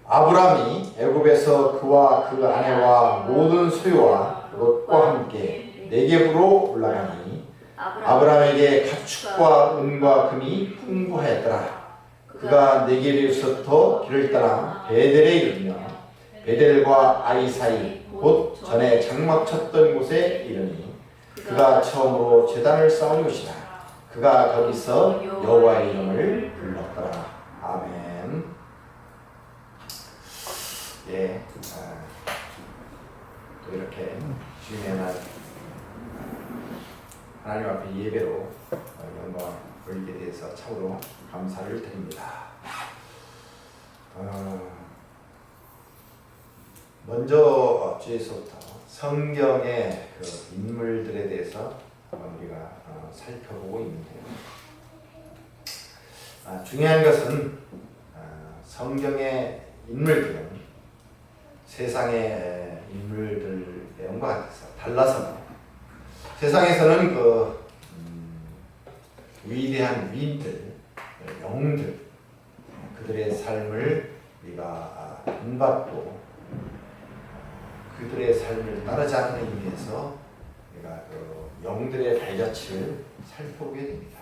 아브라함이 애굽에서 그와 그 아내와 모든 소유와 롯과 함께 네겝으로 올라가니 아브라함에게 가축과 은과 금이 풍부하였더라. 그가 네겝에서부터 길을 떠나 베델에 이르며 베델과 아이 사이 곧 전에 장막 쳤던 곳에 이르니 그가 처음으로 제단을 쌓은 곳이라. 그가 거기서 여호와의 이름을 불렀더라. 아멘. 예, 또 이렇게 주님의 날 하나님 앞에 예배로 영광을 돌리게 돼서 참으로 감사를 드립니다. 먼저 주에서부터 성경의 그 인물들에 대해서 우리가 살펴보고 있는데요. 중요한 것은 성경의 인물들은 세상의 인물들 내용과 같아서 달라서 세상에서는 그 위대한 위인들, 영웅들, 그들의 삶을 우리가 본받고 그들의 삶을 따르지 않는 의미에서 우리가 그 영웅들의 발자취를 살펴보게 됩니다.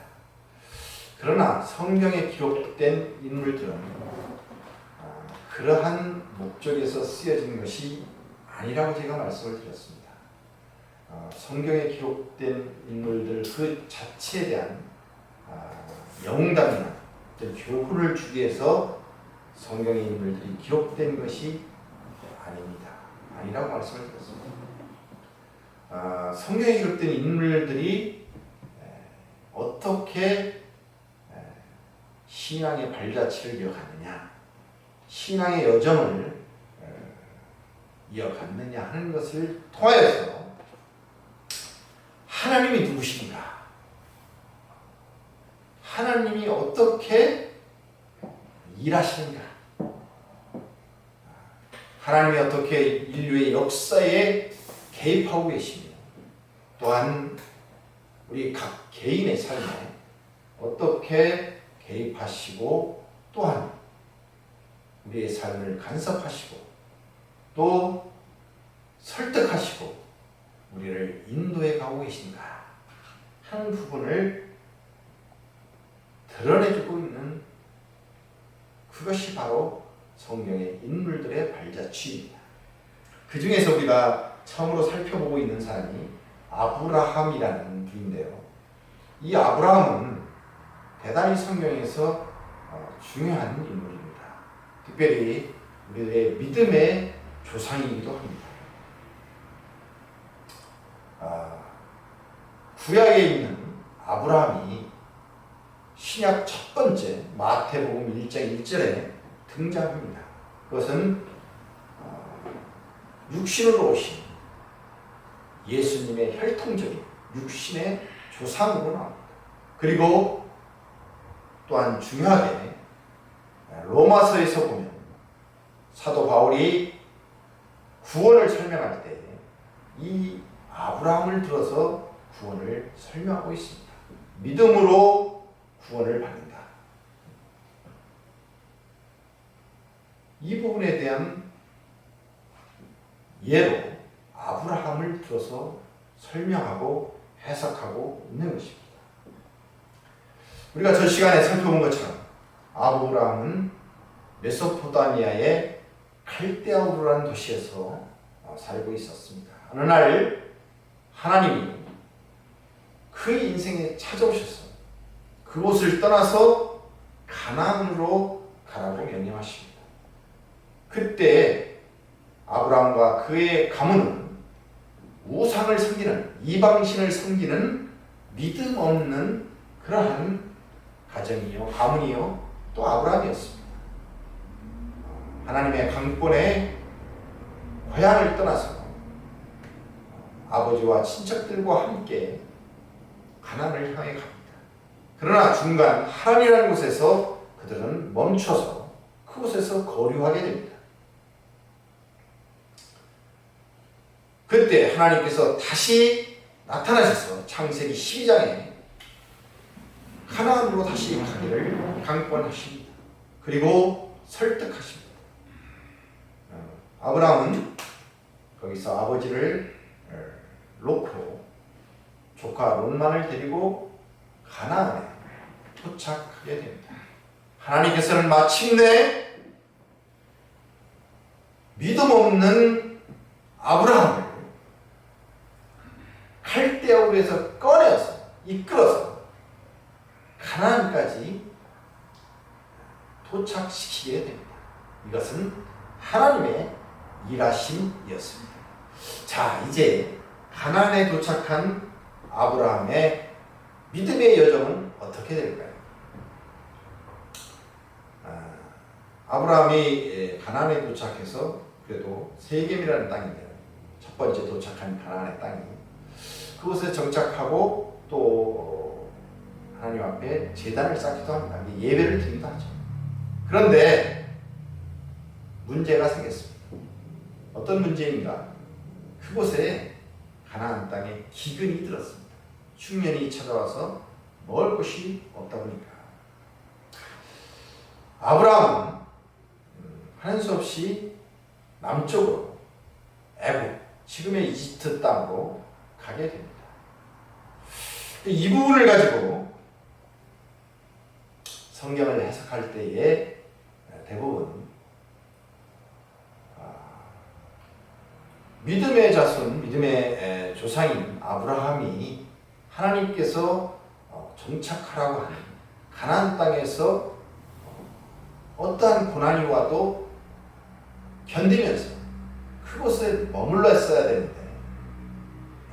그러나 성경에 기록된 인물들은 그러한 목적에서 쓰여진 것이 아니라고 제가 말씀을 드렸습니다. 성경에 기록된 인물들 그 자체에 대한 영담이나 교훈을 주기 위해서 성경의 인물들이 기록된 것이 아닙니다. 아니라고 말씀을 드렸습니다. 성경에 기록된 인물들이 어떻게 신앙의 발자취를 이어갔느냐, 신앙의 여정을 이어갔느냐 하는 것을 통하여서 하나님이 누구신가, 하나님이 어떻게 일하시는가, 하나님이 어떻게 인류의 역사에 개입하고 계시며 또한 우리 각 개인의 삶에 어떻게 개입하시고 또한 우리의 삶을 간섭하시고 또 설득하시고 우리를 인도해 가고 계신가 하는 부분을 드러내주고 있는 그것이 바로 성경의 인물들의 발자취입니다. 그 중에서 우리가 처음으로 살펴보고 있는 사람이 아브라함이라는 분인데요. 이 아브라함은 대단히 성경에서 중요한 인물입니다. 특별히 우리의 믿음의 조상이기도 합니다. 구약에 있는 아브라함이 신약 첫 번째 마태복음 1장 1절에 등장합니다. 그것은 육신으로 오신 예수님의 혈통적인 육신의 조상으로 나옵니다. 그리고 또한 중요하게 로마서에서 보면 사도 바울이 구원을 설명할 때 이 아브라함을 들어서 구원을 설명하고 있습니다. 믿음으로 구원을 받는다. 이 부분에 대한 예로 아브라함을 들어서 설명하고 해석하고 있는 것입니다. 우리가 저 시간에 살펴본 것처럼 아브라함은 메소포타미아의 갈대아우르라는 도시에서 살고 있었습니다. 어느 날 하나님이 그 인생에 찾아오셔서 그곳을 떠나서 가나안으로 가라고 명령하십니다. 그때 아브라함과 그의 가문은 우상을 섬기는, 이방신을 섬기는 믿음 없는 그러한 가정이요, 가문이요, 또 아브라함이었습니다. 하나님의 강권에 고향을 떠나서 아버지와 친척들과 함께 가나안을 향해 갑니다. 그러나 중간 하란이라는 곳에서 그들은 멈춰서 그곳에서 거류하게 됩니다. 그때 하나님께서 다시 나타나셔서 창세기 12장에 가나안으로 다시 가기를 강권하십니다. 그리고 설득하십니다. 아브라함은 거기서 아버지를 놓고 조카 롯만을 데리고 가나안에 도착하게 됩니다. 하나님께서는 마침내 믿음 없는 아브라함을 갈대아 우에서 꺼내어서 이끌어서 가나안까지 도착시키게 됩니다. 이것은 하나님의 일하심이었습니다. 자, 이제 가나안에 도착한 아브라함의 믿음의 여정은 어떻게 될까요? 아브라함이 가나안에 도착해서 그래도 세겜이라는 땅인데요. 첫 번째 도착한 가나안의 땅이 그곳에 정착하고 또 하나님 앞에 제단을 쌓기도 합니다. 예배를 드리기도 하죠. 그런데 문제가 생겼습니다. 어떤 문제인가? 그곳에 가나안 땅에 기근이 들었습니다. 흉년이 찾아와서 먹을 것이 없다 보니까 아브라함은 하는 수 없이 남쪽으로 애굽, 지금의 이집트 땅으로 가게 됩니다. 이 부분을 가지고 성경을 해석할 때에 대부분 믿음의 자손, 믿음의 조상인 아브라함이 하나님께서 정착하라고 하는 가나안 땅에서 어떠한 고난이 와도 견디면서 그곳에 머물러 있어야 되는데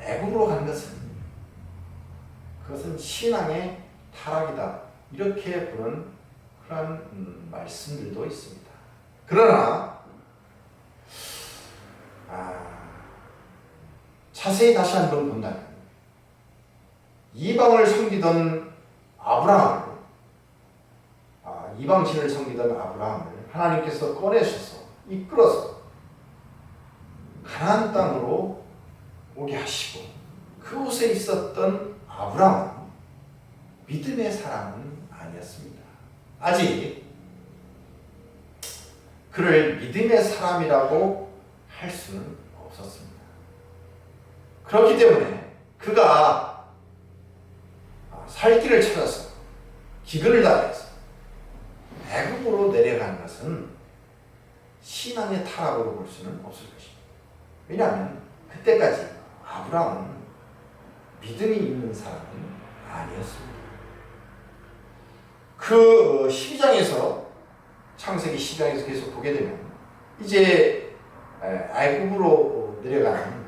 애굽으로 간 것은 그것은 신앙의 타락이다. 이렇게 보는 그런 말씀들도 있습니다. 그러나 자세히 다시 한번 본다면 이방을 섬기던 아브라함을 이방신을 섬기던 아브라함을 하나님께서 꺼내셔서 이끌어서 가나안 땅으로 오게 하시고 그곳에 있었던 아브라함은 믿음의 사람은 아니었습니다. 아직 그를 믿음의 사람이라고 할 수는 없었습니다. 그렇기 때문에 그가 살 길을 찾아서 기근을 당해서 애굽으로 내려간 것은 신앙의 타락으로 볼 수는 없을 것입니다. 왜냐하면 그때까지 아브라함은 믿음이 있는 사람은 아니었습니다. 그 12장에서 창세기 12장에서 계속 보게 되면 이제 애굽으로 내려가는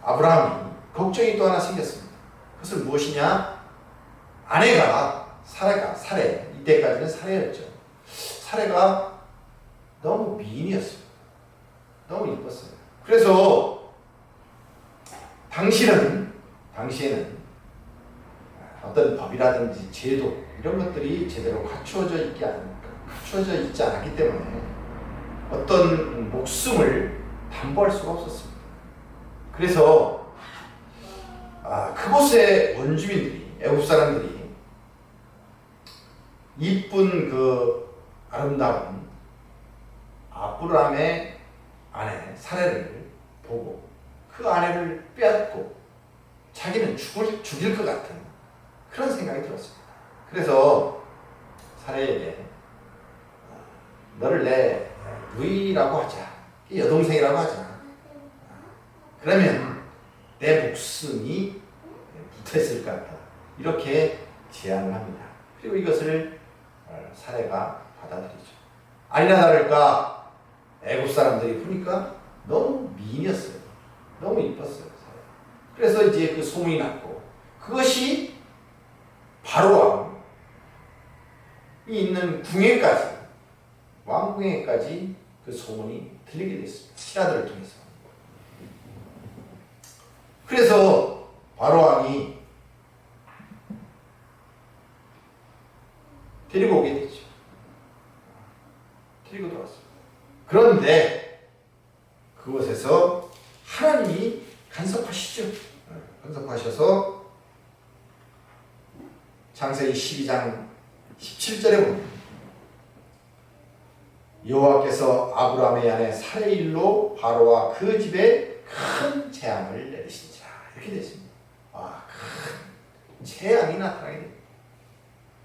아브라함이 걱정이 또 하나 생겼습니다. 그것은 무엇이냐? 아내가 사레, 이때까지는 사레였죠. 사레가 너무 미인이었습니다. 너무 이뻤어요. 그래서 당시에는 어떤 법이라든지 제도 이런 것들이 제대로 갖추어져 있지 않았기 때문에 어떤 목숨을 담보할 수가 없었습니다. 그래서 그곳의 원주민들이, 애굽 사람들이 이쁜 그 아름다운 아브라함의 아내 사레를 보고 그 아내를 빼앗고 자기는 죽일 것 같은 그런 생각이 들었습니다. 그래서 사레에게 너를 내 누이라고 하자, 여동생이라고 하자. 그러면 내 목숨이 붙어있을 것 같다. 이렇게 제안을 합니다. 그리고 이것을 사레가 받아들이죠. 아니나 다를까 애굽 사람들이 보니까 너무 미인이었어요. 너무 이뻤어요. 그래서 이제 그 소문이 났고 그것이 바로 왕이 있는 궁예까지, 왕궁예까지 그 소문이 들리게 됐습니다. 신하들을 통해서. 그래서 바로 왕이 데리고 오게 되죠. 데리고 들어왔습니다. 그런데 그곳에서 하나님이 간섭하시죠. 간섭하셔서 창세기 12장 17절에 보면 여호와께서 아브라함의 아내 사레의 일로 바로와 그 집에 큰 재앙을 내리시니라. 이렇게 되어 있습니다. 큰 재앙이 나타나게 됩니다.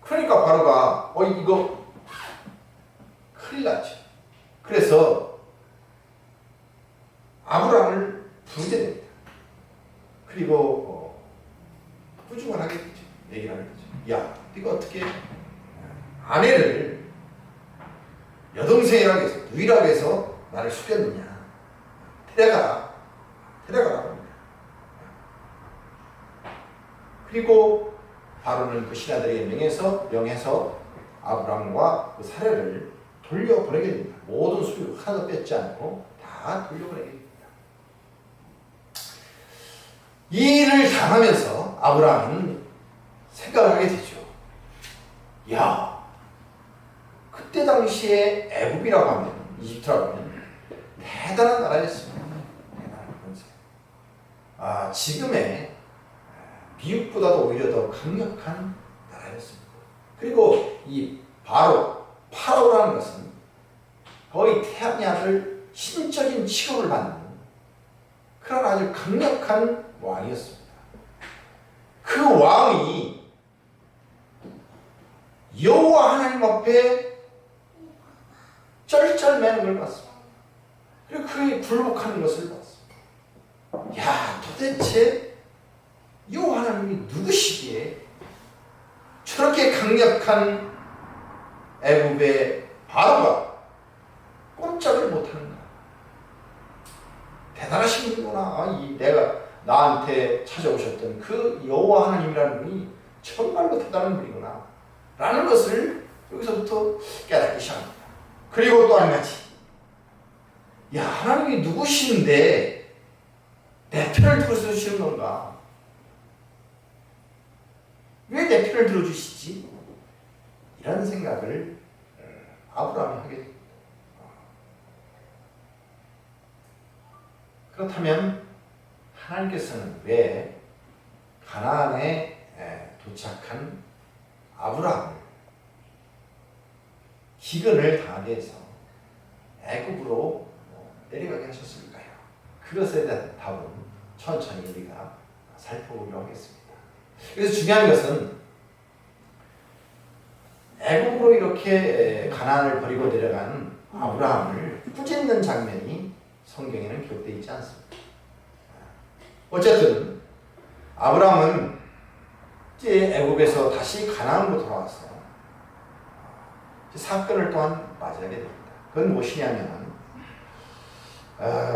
그러니까 바로가 이거 큰일 났죠. 그래서 아브라함을 부르게 됩니다. 그리고 꾸중을 하게 되죠. 얘기를 하게 되죠. 야, 네가 어떻게 아내를 여동생이라고 해서 누이라고 해서 나를 속였느냐. 데려가라고 합니다. 그리고 바로는 그 신하들에게 명해서 아브라함과 그 사례를 돌려보내게 됩니다. 모든 소유 하나도 뺏지 않고 다 돌려보내게 됩니다. 이 일을 당하면서 아브라함은 생각을 하게 되죠. 야, 그때 당시에 애굽이라고 하면, 이집트라고 하면 대단한 나라였습니다. 대단한 권세. 지금의 미국보다도 오히려 더 강력한 나라였습니다. 그리고 이 파라오라는 것은 거의 태양야를 신적인 치료를 받는 그런 아주 강력한 왕이었습니다. 그 왕이 여호와 하나님 앞에 쩔쩔매는 걸 봤습니다. 그리고 그에 굴복하는 것을 봤습니다. 야, 도대체 여호와 하나님이 누구시기에 저렇게 강력한 애굽의 바로가 꼼짝을 못하는가? 대단하신 분이구나. 내가 나한테 찾아오셨던 그 여호와 하나님이라는 분이 정말로 대단한 분이구나 라는 것을 여기서부터 깨닫기 시작합니다. 그리고 또 한 가지, 야, 하나님이 누구신데 내 편을 들어주시는 건가? 왜 내 편을 들어주시지? 이런 생각을 아브라함이 하게 됩니다. 그렇다면 하나님께서는 왜 가나안에 도착한 아브라함을 기근을 당하게 해서 애굽으로 내려가게 하셨을까요? 그것에 대한 답은 천천히 우리가 살펴보기로 하겠습니다. 그래서 중요한 것은 애굽으로 이렇게 가나안을 버리고 내려간 아브라함을 꾸짖는 장면이 성경에는 기록되어 있지 않습니다. 어쨌든 아브라함은 이제 애굽에서 다시 가나안으로 돌아와서 사건을 또한 맞이하게 됩니다. 그건 무엇이냐면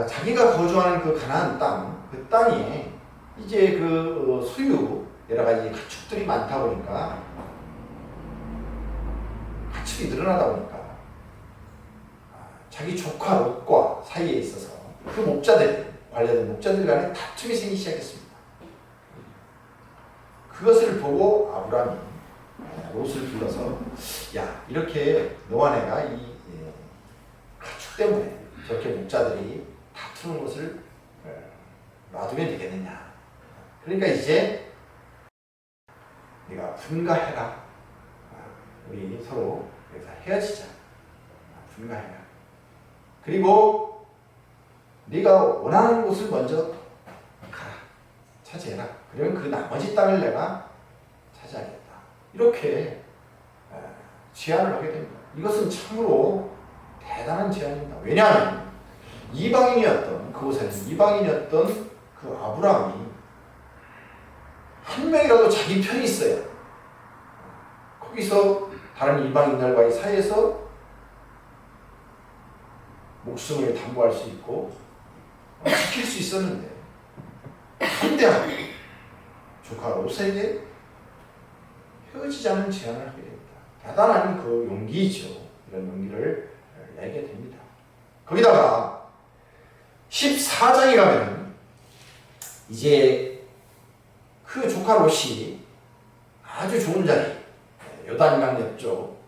자기가 거주하는 그 가나안 땅, 그 땅에 이제 그 소유 여러 가지 가축들이 많다 보니까 가축이 늘어나다 보니까 자기 조카 롯과 사이에 있어서 그 목자들, 관련된 목자들 간에 다툼이 생기기 시작했습니다. 그것을 보고 아브라함이 롯을 불러서 야, 이렇게 너와 내가 이 가축 때문에 저렇게 목자들이 다투는 것을 놔두면 되겠느냐. 그러니까 이제 네가 분가해라. 우리 서로 여기서 헤어지자. 분가해라. 그리고 네가 원하는 곳을 먼저 가라. 차지해라. 그러면 그 나머지 땅을 내가 차지하겠다. 이렇게 제안을 하게 됩니다. 이것은 참으로 대단한 제안입니다. 왜냐하면 그곳에는 이방인이었던 그 아브라함이 한 명이라도 자기 편이 있어야 거기서 다른 이방인들과의 사이에서 목숨을 담보할 수 있고 지킬 수 있었는데 한대한 조카 롯에게 헤어지자는 제안을 하게 됩니다. 대단한 그 용기이죠. 이런 용기를 내게 됩니다. 거기다가 14장에 가면 이제 그 조카 롯이 아주 좋은 자리, 요단강 옆쪽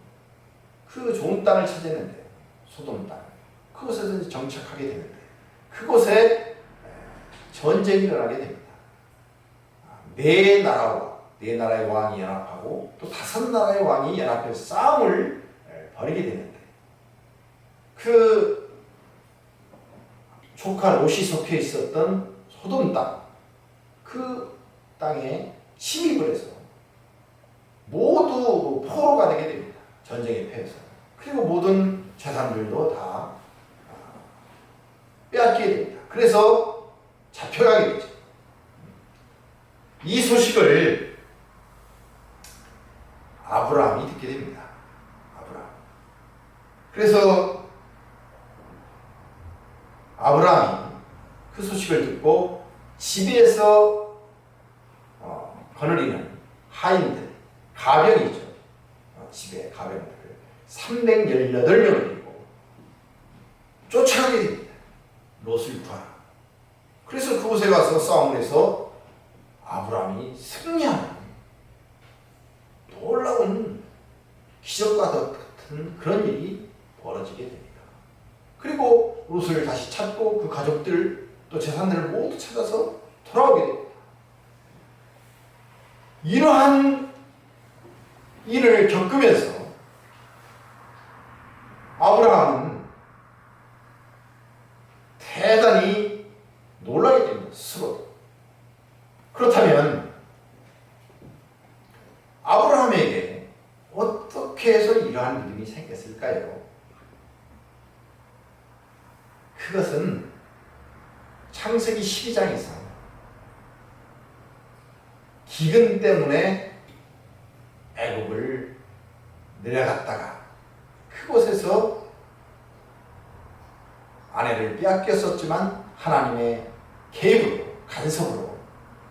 그 좋은 땅을 차지했는데, 소돔 땅, 그곳에서 정착하게 되는데 그곳에 전쟁이 일어나게 됩니다. 네 나라의 왕이 연합하고 또 5 나라의 왕이 연합해서 싸움을 벌이게 되는데 그 조카 롯이 속해 있었던 소돔 땅, 그 땅에 침입을 해서 모두 포로가 되게 됩니다. 전쟁에 패해서. 그리고 모든 재산들도 다 빼앗기게 됩니다. 그래서 잡혀가게 되죠. 이 소식을 아브라함이 듣게 됩니다. 아브라함. 그래서 아브라함이 그 소식을 듣고 집에서 거느리는 하인들, 가병이죠. 집에 가병들을 318명을 데리고 쫓아가게 됩니다. 롯을 구하라. 그래서 그곳에 가서 싸움을 해서 아브라함이 승리하는 놀라운 기적과 같은 그런 일이 벌어지게 됩니다. 그리고 롯을 다시 찾고 그 가족들 또 재산들을 모두 찾아서 돌아오게 됩니다. 이러한 일을 겪으면서 아브라함은 대단히 놀라게 됩니다. 스스로. 그렇다면 아브라함에게 어떻게 해서 이러한 믿음이 생겼을까요? 그것은 창세기 12장에서 기근 때문에 애굽을 내려갔다가 그곳에서 아내를 빼앗겼었지만 하나님의 개입으로, 간섭으로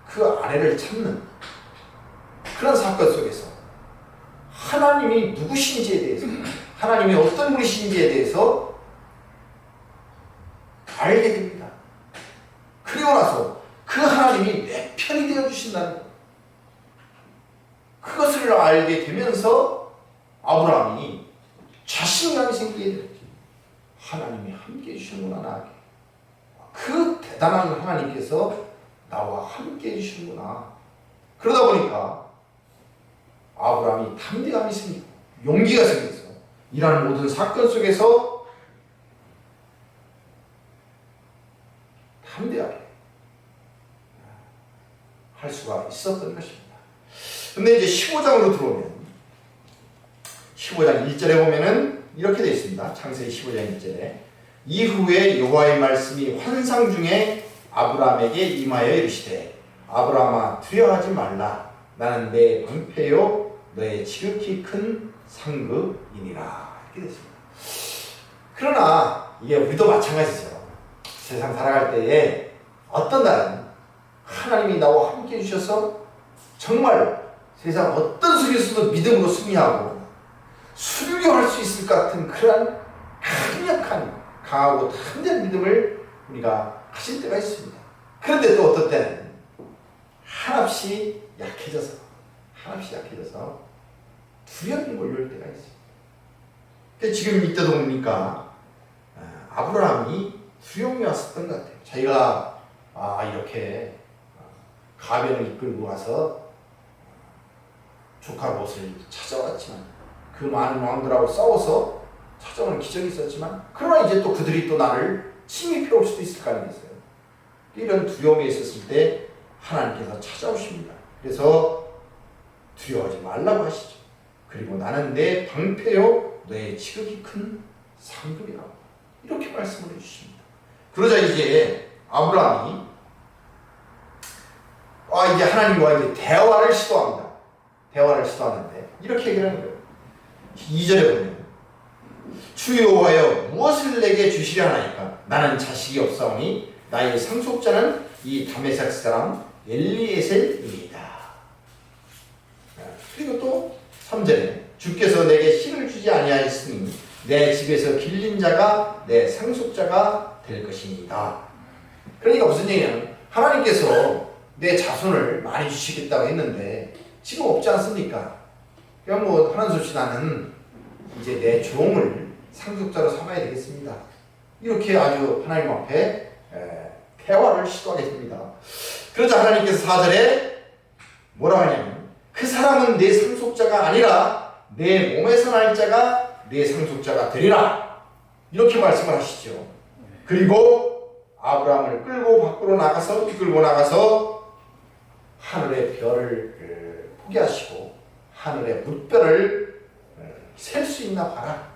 그 아내를 찾는 그런 사건 속에서 하나님이 누구신지에 대해서, 하나님이 어떤 분이신지에 대해서 알게 됩니다. 그리고 나서 그 하나님이 내 편이 되어 주신다는 것, 그것을 알게 되면서 아브라함이 자신감이 생기게 됩니다. 하나님이 함께 해주시는구나, 나에게. 그 대단한 하나님께서 나와 함께 해주시는구나. 그러다 보니까 아브라함이 담대함이 생기고 용기가 생겨서 이러한 모든 사건 속에서 담대하게 할 수가 있었던 것입니다. 근데 이제 15장으로 들어오면 15장 1절에 보면은 이렇게 되어 있습니다. 창세기 15장 1절에 이후에 여호와의 말씀이 환상 중에 아브라함에게 임하여 이르시되 아브라함아 두려워하지 말라. 나는 내 방패요 너의 지극히 큰 상급이니라. 이렇게 됐습니다. 그러나 이게 우리도 마찬가지죠. 세상 살아갈 때에 어떤 날은 하나님이 나와 함께 해주셔서 정말 세상 어떤 속에서도 믿음으로 승리하고 순교할 수 있을 것 같은 그러한 강력한, 강하고 담대한 믿음을 우리가 가질 때가 있습니다. 그런데 또 어떤 때는 한없이 약해져서 두려움이 몰려올 때가 있습니다. 지금 이때도 보니까 아브라함이 두려움이 왔었던 것 같아요. 자기가 이렇게 가변을 이끌고 와서 조카 롯을 찾아왔지만 그 많은 왕들하고 싸워서 찾아오는 기적이 있었지만 그러나 이제 또 그들이 또 나를 침입해 올 수도 있을 거 아니겠어요. 이런 두려움이 있었을 때 하나님께서 찾아오십니다. 그래서 두려워하지 말라고 하시죠. 그리고 나는 내 방패요 너의 지극히 큰 상급이라고 이렇게 말씀을 해주십니다. 그러자 이제 아브라함이 이제 하나님과 이제 대화를 시도합니다. 대화를 시도하는데 이렇게 얘기를 하는 거예요. 2절에 보면 주 여호와여 무엇을 내게 주시려 하나이까 나는 자식이 없사오니 나의 상속자는 이 다메섹 사람 엘리에셀입니다. 그리고 또 3절에 주께서 내게 신을 주지 아니하였으니 내 집에서 길린 자가 내 상속자가 될 것입니다. 그러니까 무슨 얘기냐면 하나님께서 내 자손을 많이 주시겠다고 했는데 지금 없지 않습니까? 그냥 뭐 하는 소치 나는 이제 내 종을 상속자로 삼아야 되겠습니다. 이렇게 아주 하나님 앞에 대화를 시도하게 됩니다. 그러자 하나님께서 4절에 뭐라 하냐면 그 사람은 내 상속자가 아니라 내 몸에서 날 자가 내 상속자가 되리라. 이렇게 말씀을 하시죠. 그리고 아브라함을 이끌고 나가서 하늘의 별을 보게 하시고 하늘의 뭇별을 셀 수 있나 봐라.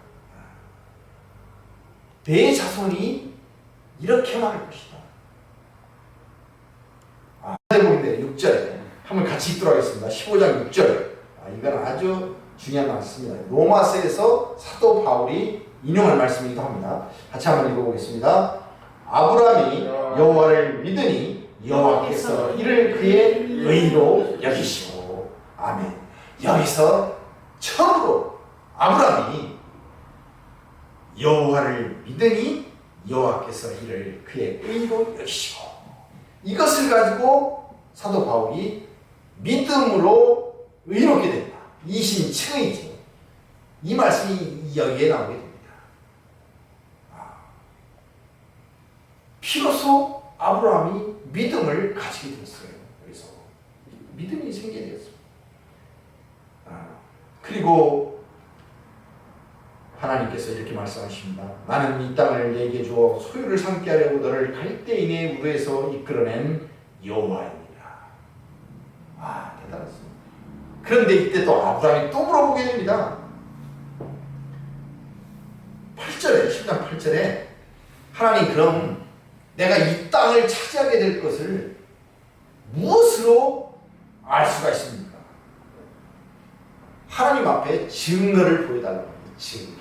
내 자손이 이렇게 많을 것이다. 대목인데 6절에 한번 같이 읽도록 하겠습니다. 15장 6절. 이건 아주 중요한 말씀입니다. 로마서에서 사도 바울이 인용할 말씀이기도 합니다. 같이 한번 읽어보겠습니다. 아브라함이 여호와를 믿으니 여호와께서 이를 그의 의로 여기시고. 아멘. 여기서 처음으로 아브라함이 여호와를 믿으니 여호와께서 이를 그의 의로 여기시고, 이것을 가지고 사도 바울이 믿음으로 의롭게 된다. 이신칭의죠. 이 말씀이 여기에 나오게 됩니다. 비로소 아브라함이 믿음을 가지게 되었어요. 그래서 믿음이 생기게 되었습니다. 그리고 하나님께서 이렇게 말씀하십니다. 나는 이 땅을 내게 주어 소유를 삼게 하려고 너를 갈대인의 우르에서 이끌어낸 여호와입니다. 대단했습니다. 그런데 이때 또 아브라함이 또 물어보게 됩니다. 8절에 10장 8절에 하나님, 그럼 내가 이 땅을 차지하게 될 것을 무엇으로 알 수가 있습니까? 하나님 앞에 증거를 보여달라고 합니다. 증거.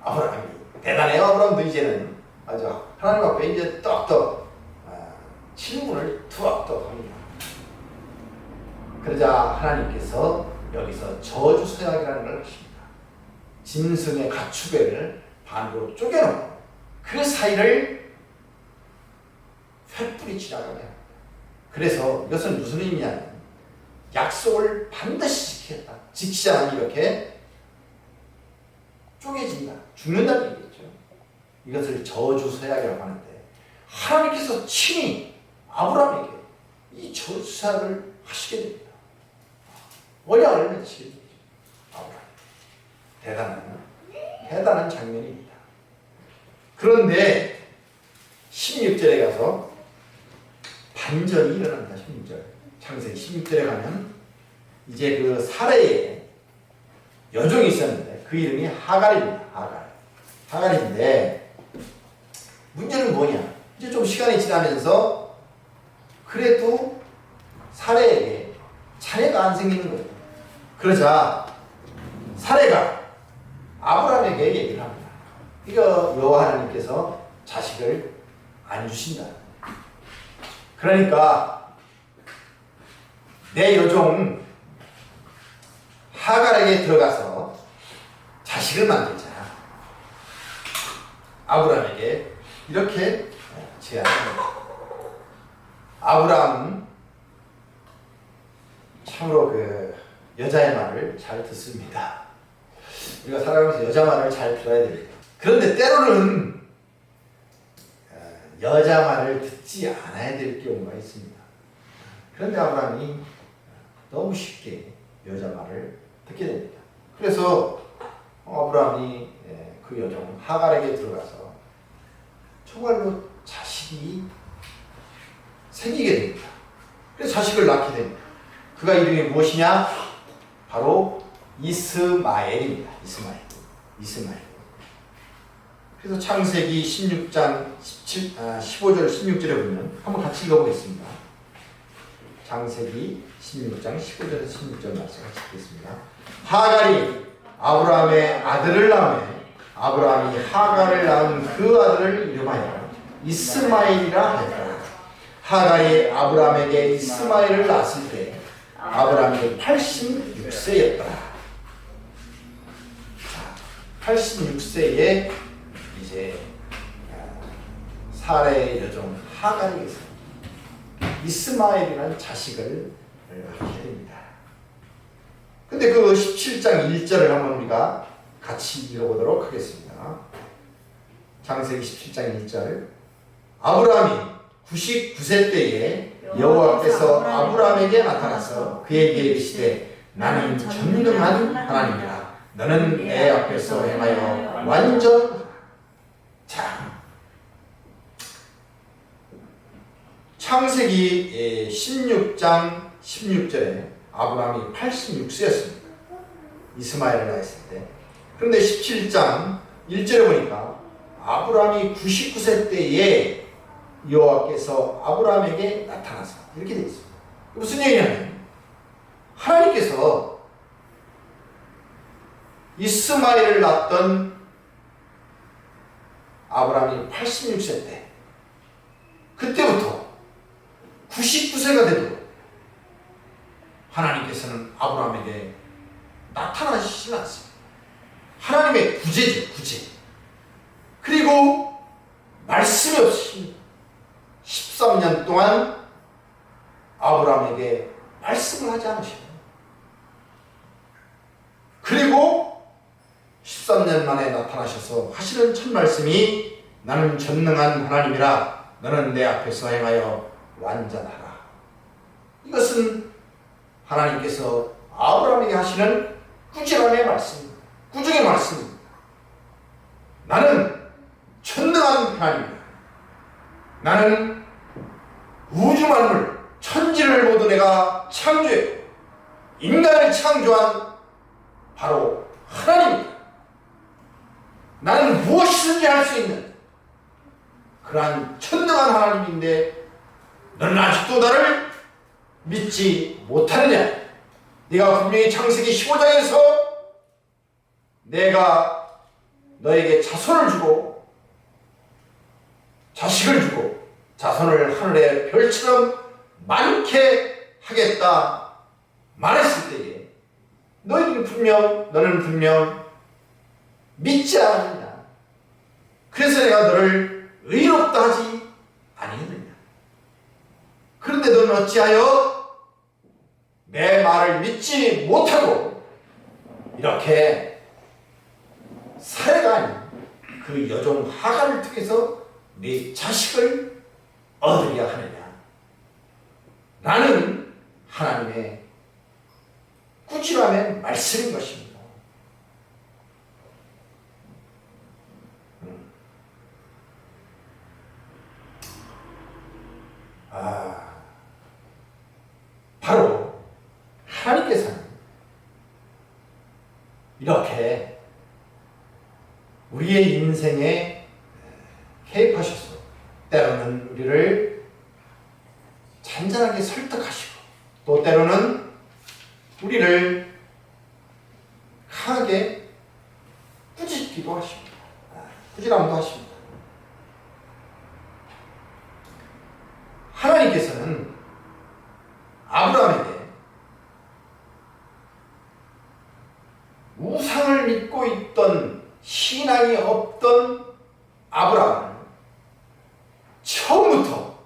아브라함이 대단해요. 아브라함도 이제는 아주 하나님 앞에 이제 떡떡 질문을 투악떡 합니다. 그러자 하나님께서 여기서 저주서약이라는 걸 하십니다. 짐승의 가축을 반으로 쪼개놓고 그 사이를 횃불이 지나가게 합니다. 그래서 이것은 무슨 의미냐면 약속을 반드시 지키겠다. 지키지 않으면 이렇게 쪼개진다. 죽는다는 얘기겠죠. 이것을 저주서약이라고 하는데 하나님께서 친히 아브라함에게 이 저주서약을 하시게 됩니다. 언약을 맺히게 됩니다. 아브라함. 대단한 장면입니다. 그런데 16절에 가서 반전이 일어난다. 16절. 창세기 16절에 가면 이제 그 사레의 여종이 있었는데 그 이름이 하갈입니다. 하갈인데 문제는 뭐냐? 이제 좀 시간이 지나면서 그래도 사레에게 자녀가 안 생기는 거예요. 그러자 사레가 아브라함에게 얘기를 합니다. 이거 여호와 하나님께서 자식을 안 주신다. 그러니까 내 여종 하갈에게 들어가서 자식을 만들자. 아브라함에게 이렇게 제안합니다. 아브라함은 참으로 그 여자의 말을 잘 듣습니다. 우리가 살아가면서 여자 말을 잘 들어야 됩니다. 그런데 때로는 여자 말을 듣지 않아야 될 경우가 있습니다. 그런데 아브라함이 너무 쉽게 여자 말을 듣게 됩니다. 그래서 아브라함이 그 여종 하갈에게 들어가서 정말로 자식이 생기게 됩니다. 그래서 자식을 낳게 됩니다. 그가 이름이 무엇이냐? 바로 이스마엘입니다. 이스마엘. 그래서 창세기 16장 15절 16절에 보면 한번 같이 읽어보겠습니다. 창세기 16장 15절에서 16절 말씀 같이 읽겠습니다. 하갈이 아브라함의 아들을 낳으며 아브라함이 하갈을 낳은 그 아들을 이름하여 이스마엘이라 하였다. 하갈이 아브라함에게 이스마엘을 낳았을 때 아브라함이 86세였다. 86세에 이제 사레의 여종 하갈에게서 이스마엘이라는 자식을 낳게 됩니다. 근데 그 17장 1절을 한번 우리가 같이 읽어보도록 하겠습니다. 창세기 17장 1절. 아브라함이 99세 때에 여호와께서 아브라함에게 나타나서 그에게 이르시되 나는 전능한 하나님이라. 너는 내 앞에서 행하여 완전하라. 창세기 16장 16절에 아브라함이 86세였습니다. 이스마엘을 낳았을 때. 그런데 17장 1절에 보니까 아브라함이 99세 때에 여호와께서 아브라함에게 나타나서 이렇게 되어 있습니다. 무슨 얘기냐면 하나님께서 이스마엘을 낳았던 아브라함이 86세 때 그때부터 99세가 되도록 하나님께서는 아브라함에게 나타나시지 않습니다. 하나님의 구제죠, 구제. 그리고 말씀이 없이 13년 동안 아브라함에게 말씀을 하지 않으셔요. 그리고 13년 만에 나타나셔서 하시는 첫 말씀이 나는 전능한 하나님이라 너는 내 앞에서 행하여 완전하라. 이것은 하나님께서 아브라함에게 하시는 꾸지람의 말씀입니다. 꾸중의 말씀입니다. 나는 전능한 하나님이다. 나는 우주 만물 천지를 모두 내가 창조했고 인간을 창조한 바로 하나님이다. 나는 무엇이든지 할 수 있는 그러한 천능한 하나님인데 너는 아직도 나를 믿지 못하느냐? 네가 분명히 창세기 15장에서 내가 너에게 자손을 주고 자식을 주고 자손을 하늘의 별처럼 많게 하겠다 말했을 때에 너는 분명 믿지 않느냐. 그래서 내가 너를 의롭다 하지 아니느냐. 그런데 너는 어찌하여 내 말을 믿지 못하고 이렇게 사례가 아닌 그 여종 하갈을 통해서 네 자식을 얻으려 하느냐. 라는 하나님의 꾸지람의 말씀인 것입니다. 바로 하나님께서는 이렇게 우리의 인생에 개입하셔서 때로는 우리를 잔잔하게 설득하시고 또 때로는 우리를 강하게 꾸짖기도 하십니다. 꾸지람도 하십니다. 하나님께서는 아브라함에게 우상을 믿고 있던 신앙이 없던 아브라함을 처음부터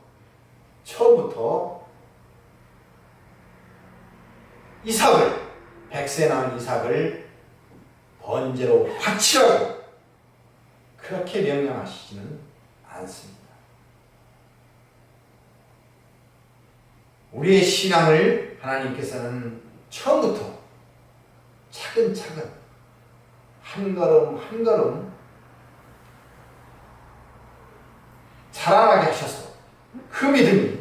이삭을 100세 낳은 이삭을 번제로 바치라고 그렇게 명령하시지는 않습니다. 우리의 신앙을 하나님께서는 처음부터 차근차근 한 걸음 한 걸음 자라나게 하셔서 그 믿음이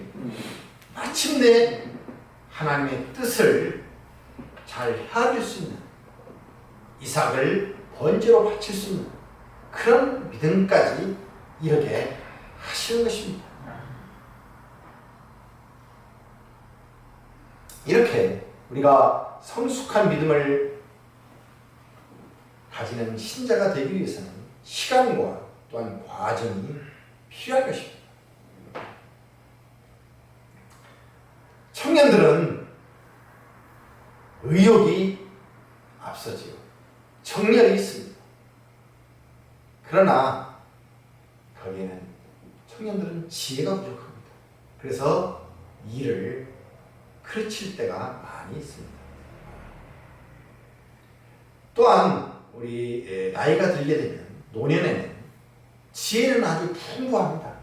마침내 하나님의 뜻을 잘 헤아릴 수 있는 이삭을 번제로 바칠 수 있는 그런 믿음까지 이렇게 하시는 것입니다. 이렇게 우리가 성숙한 믿음을 가지는 신자가 되기 위해서는 시간과 또한 과정이 필요할 것입니다. 청년들은 의욕이 앞서지요. 정열이 있습니다. 그러나 거기에는 청년들은 지혜가 부족합니다. 그래서 일을 그르칠 때가 많이 있습니다. 또한 우리 나이가 들게 되면 노년에는 지혜는 아주 풍부합니다.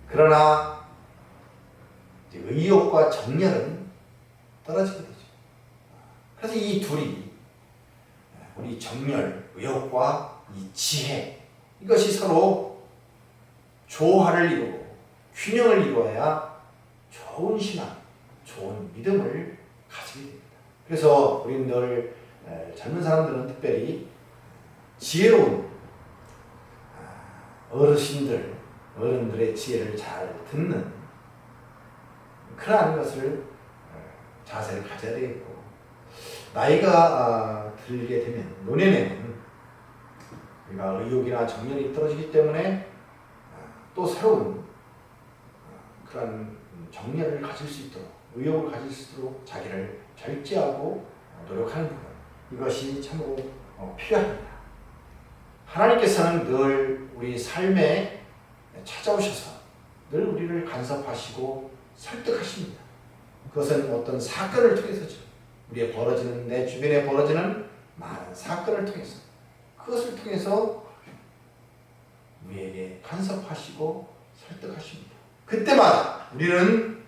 그러나 의욕과 정열은 떨어지게 되죠. 그래서 이 둘이 우리 정열, 의욕과 이 지혜 이것이 서로 조화를 이루고 균형을 이루어야 좋은 신앙, 좋은 믿음을 가지게 됩니다. 그래서 우리는 늘 젊은 사람들은 특별히 지혜로운 어른들의 지혜를 잘 듣는 그러한 것을 자세를 가져야 되겠고, 나이가 들게 되면 노년에는 우리가 의욕이나 정열이 떨어지기 때문에 또 새로운 그런 정열을 가질 수 있도록, 의욕을 가질 수 있도록 자기를 절제하고 노력하는 부분, 이것이 참으로 필요합니다. 하나님께서는 늘 우리 삶에 찾아오셔서 늘 우리를 간섭하시고 설득하십니다. 그것은 어떤 사건을 통해서죠. 내 주변에 벌어지는 많은 사건을 통해서, 그것을 통해서 우리에게 간섭하시고 설득하십니다. 그때마다 우리는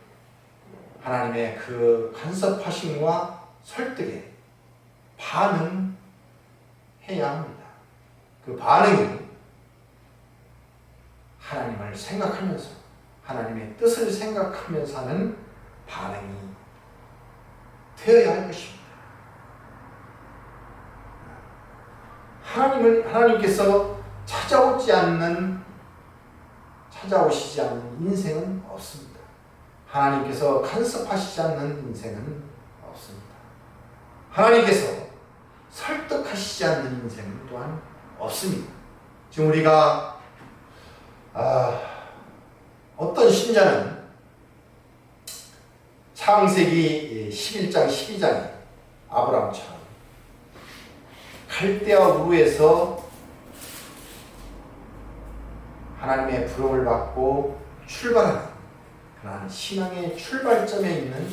하나님의 그 간섭하심과 설득에 반응해야 합니다. 그 반응이 하나님을 생각하면서, 하나님의 뜻을 생각하면서 하는 반응이 되어야 할 것입니다. 하나님께서 찾아오시지 않는 인생은 없습니다. 하나님께서 간섭하시지 않는 인생은 없습니다. 하나님께서 설득하시지 않는 인생은 또한 없습니다. 지금 우리가 어떤 신자는 창세기 11장 12장에 아브라함처럼 갈대아 우르에서 하나님의 부름을 받고 출발하는 그러한 신앙의 출발점에 있는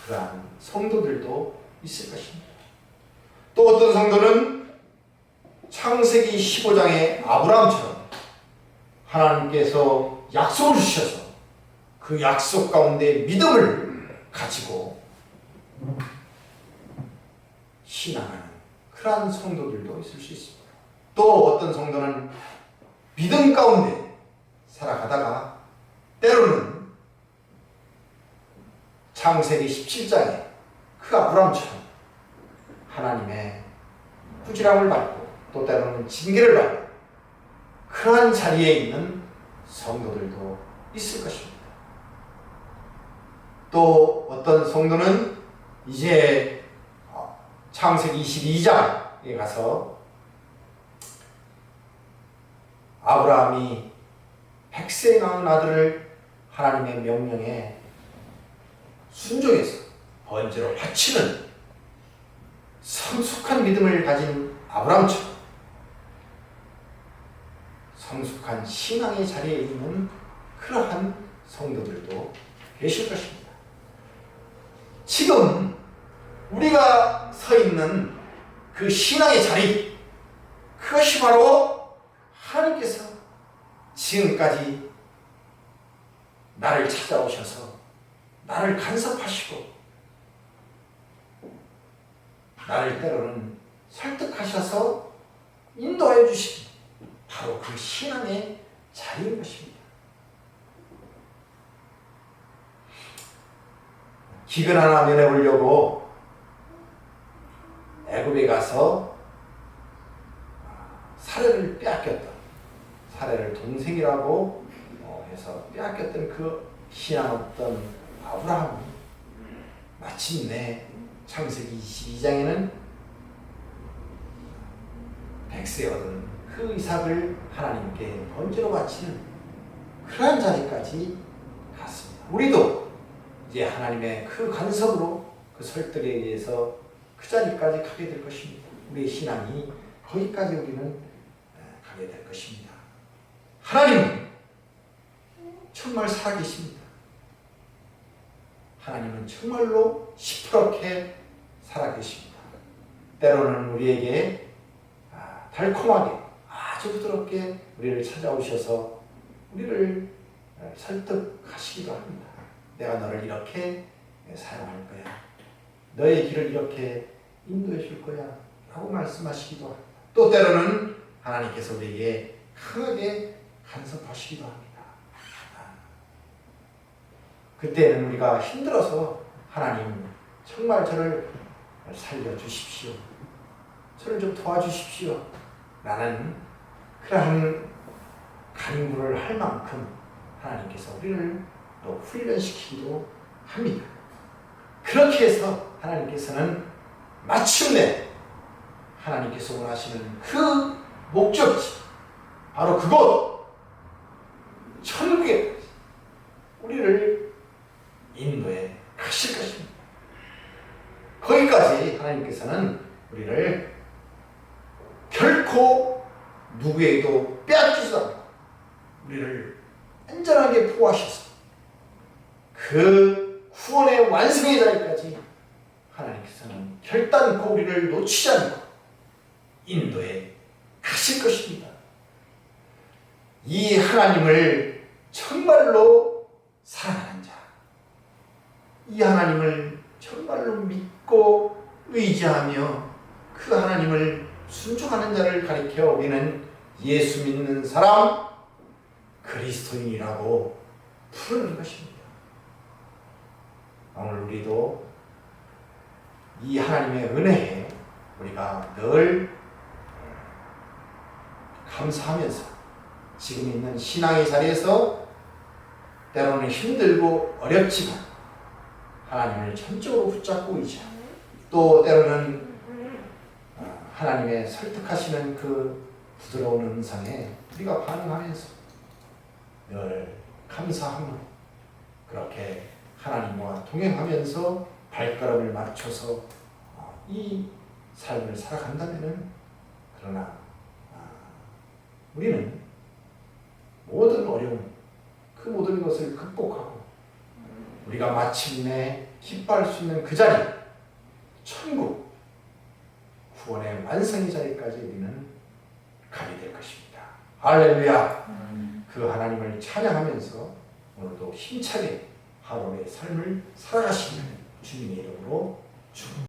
그러한 성도들도 있을 것입니다. 또 어떤 성도는 창세기 15장의 아브라함처럼 하나님께서 약속을 주셔서 그 약속 가운데 믿음을 가지고 신앙하는 그러한 성도들도 있을 수 있습니다. 또 어떤 성도는 믿음 가운데 살아가다가 때로는 창세기 17장에 그 아브라함처럼 하나님의 꾸지람을 받고 또 때로는 징계를 받고 그러한 자리에 있는 성도들도 있을 것입니다. 또 어떤 성도는 이제 창세기 22장에 가서 아브라함이 100세에 낳은 아들을 하나님의 명령에 순종해서 번제로 바치는 성숙한 믿음을 가진 아브라함처럼 성숙한 신앙의 자리에 있는 그러한 성도들도 계실 것입니다. 지금 우리가 서 있는 그 신앙의 자리, 그것이 바로 하나님께서 지금까지 나를 찾아오셔서 나를 간섭하시고 나를 때로는 설득하셔서 인도하여 주신 바로 그 신앙의 자리인 것입니다. 기근 하나 면해보려고 애굽에 가서 사례를 빼앗겼던, 사례를 동생이라고 해서 빼앗겼던 그 신앙 없던 아브라함이 마침내 창세기 22장에는 100세 얻은 그 이삭을 하나님께 번제로 바치는 그러한 자리까지 갔습니다. 우리도 이제 하나님의 그 간섭으로, 그 설득에 의해서 그 자리까지 가게 될 것입니다. 우리의 신앙이 거기까지 우리는 가게 될 것입니다. 하나님은 정말 살아계십니다. 하나님은 정말로 시퍼렇게 살아계십니다. 때로는 우리에게 달콤하게, 아주 부드럽게 우리를 찾아오셔서 우리를 설득하시기도 합니다. 내가 너를 이렇게 사용할 거야. 너의 길을 이렇게 인도해 줄 거야. 라고 말씀하시기도 합니다. 또 때로는 하나님께서 우리에게 강하게 간섭하시기도 합니다. 그때는 우리가 힘들어서 하나님 정말 저를 살려주십시오. 저를 좀 도와주십시오. 라는 그러한 간구를 할 만큼 하나님께서 우리를 또 훈련시키기도 합니다. 그렇게 해서 하나님께서는 마침내 하나님께서 원하시는 그 목적지, 바로 그곳 천국에 우리를 인도해 가실 것입니다. 거기까지 하나님께서는 우리를 결코 누구에게도 빼앗기지도 않고 우리를 안전하게 보호하셔서 그 구원의 완성의 자리까지 하나님께서는 결단코 우리를 놓치지 않고 인도해 가실 것입니다. 이 하나님을 정말로 사랑하는 자, 이 하나님을 정말로 믿고 의지하며 그 하나님을 순종하는 자를 가리켜 우리는 예수 믿는 사람, 그리스도인이라고 부르는 것입니다. 오늘 우리도 이 하나님의 은혜에 우리가 늘 감사하면서 지금 있는 신앙의 자리에서 때로는 힘들고 어렵지만 하나님을 전적으로 붙잡고 의지하고 또 때로는 하나님의 설득하시는 그 부드러운 음성에 우리가 반응하면서 늘 감사함으로 그렇게 하나님과 동행하면서 발걸음을 맞춰서 이 삶을 살아간다면은 그러나 우리는 모든 어려움, 그 모든 것을 극복하고 우리가 마침내 기뻐할 수 있는 그 자리, 천국, 구원의 완성의 자리까지 우리는 가게 될 것입니다. 할렐루야! 그 하나님을 찬양하면서 오늘도 힘차게 하루의 삶을 살아가시는 주님의 이름으로 축복합니다.